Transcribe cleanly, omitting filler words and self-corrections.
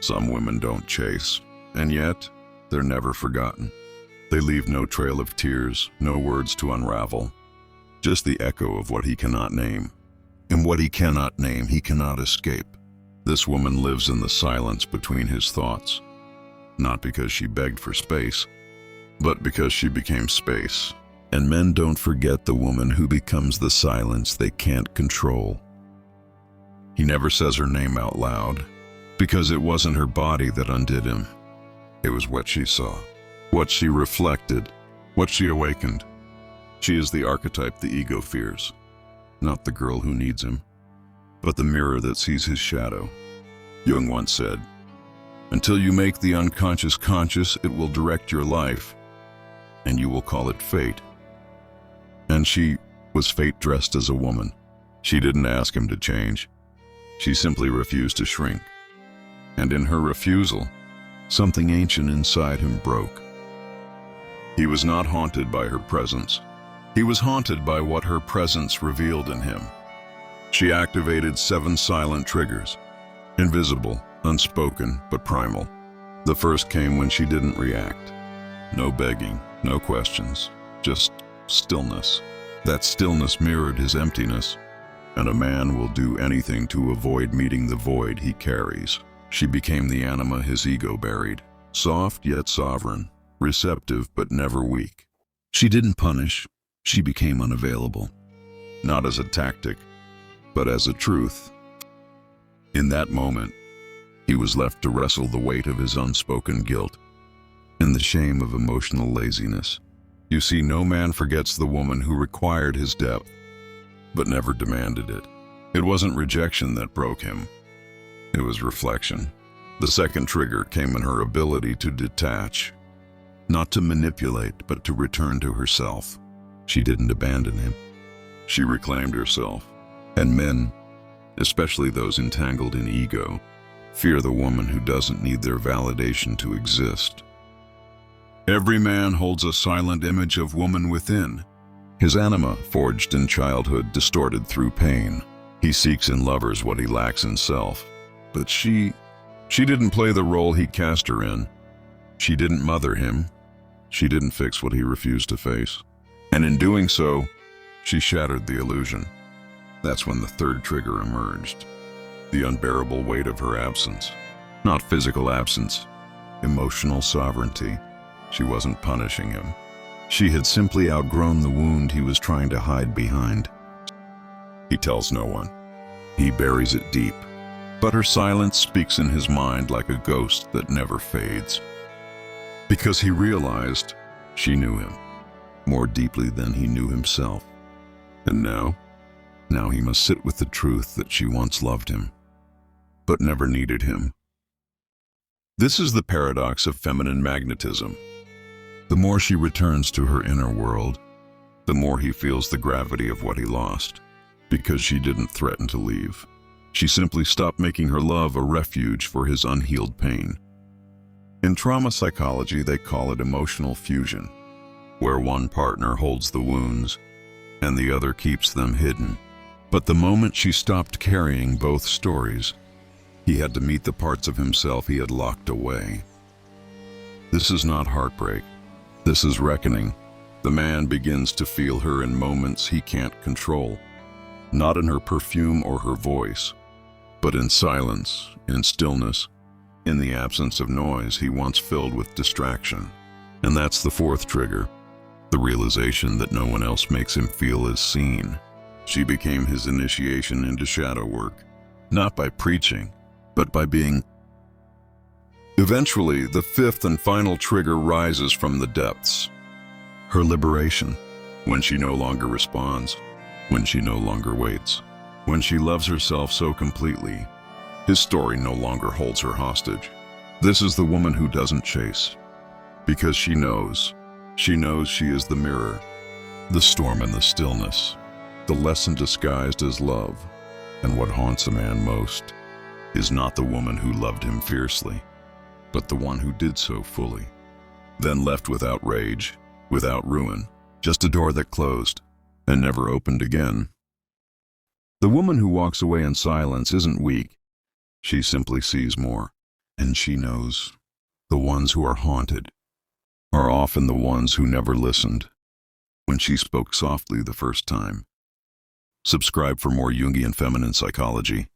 Some women don't chase, and yet they're never forgotten. They leave no trail of tears, no words to unravel, just the echo of what he cannot name. And what he cannot name, he cannot escape. This woman lives in the silence between his thoughts, not because she begged for space, but because she became space. And men don't forget the woman who becomes the silence they can't control. He never says her name out loud, because it wasn't her body that undid him. It was what she saw, what she reflected, what she awakened. She is the archetype the ego fears, not the girl who needs him, but the mirror that sees his shadow. Jung once said, "Until you make the unconscious conscious, it will direct your life, and you will call it fate." And she was fate dressed as a woman. She didn't ask him to change. She simply refused to shrink. And in her refusal, something ancient inside him broke. He was not haunted by her presence. He was haunted by what her presence revealed in him. She activated 7 silent triggers, invisible, unspoken, but primal. The first came when she didn't react. No begging, no questions, just stillness. That stillness mirrored his emptiness, and a man will do anything to avoid meeting the void he carries. She became the anima his ego buried, soft yet sovereign, receptive but never weak. She didn't punish, she became unavailable, not as a tactic, but as a truth. In that moment, he was left to wrestle the weight of his unspoken guilt and the shame of emotional laziness. You see, no man forgets the woman who required his depth, but never demanded it. It wasn't rejection that broke him. It was reflection. The second trigger came in her ability to detach, not to manipulate, but to return to herself. She didn't abandon him. She reclaimed herself. And men, especially those entangled in ego, fear the woman who doesn't need their validation to exist. Every man holds a silent image of woman within, his anima forged in childhood, distorted through pain. He seeks in lovers what he lacks in self. But she didn't play the role he cast her in. She didn't mother him. She didn't fix what he refused to face. And in doing so, she shattered the illusion. That's when the third trigger emerged. The unbearable weight of her absence. Not physical absence, emotional sovereignty. She wasn't punishing him. She had simply outgrown the wound he was trying to hide behind. He tells no one. He buries it deep. But her silence speaks in his mind like a ghost that never fades. Because he realized she knew him more deeply than he knew himself. And now he must sit with the truth that she once loved him, but never needed him. This is the paradox of feminine magnetism. The more she returns to her inner world, the more he feels the gravity of what he lost, because she didn't threaten to leave. She simply stopped making her love a refuge for his unhealed pain. In trauma psychology, they call it emotional fusion, where one partner holds the wounds and the other keeps them hidden. But the moment she stopped carrying both stories, he had to meet the parts of himself he had locked away. This is not heartbreak. This is reckoning. The man begins to feel her in moments he can't control, not in her perfume or her voice, but in silence, in stillness, in the absence of noise he once filled with distraction. And that's the fourth trigger, the realization that no one else makes him feel as seen. She became his initiation into shadow work, not by preaching, but by being. Eventually, the fifth and final trigger rises from the depths. Her liberation, when she no longer responds, when she no longer waits, when she loves herself so completely, his story no longer holds her hostage. This is the woman who doesn't chase, because she knows she is the mirror, the storm and the stillness, the lesson disguised as love. And what haunts a man most is not the woman who loved him fiercely, but the one who did so fully, then left without rage, without ruin, just a door that closed and never opened again. The woman who walks away in silence isn't weak. She simply sees more. And she knows the ones who are haunted are often the ones who never listened when she spoke softly the first time. Subscribe for more Jungian feminine psychology.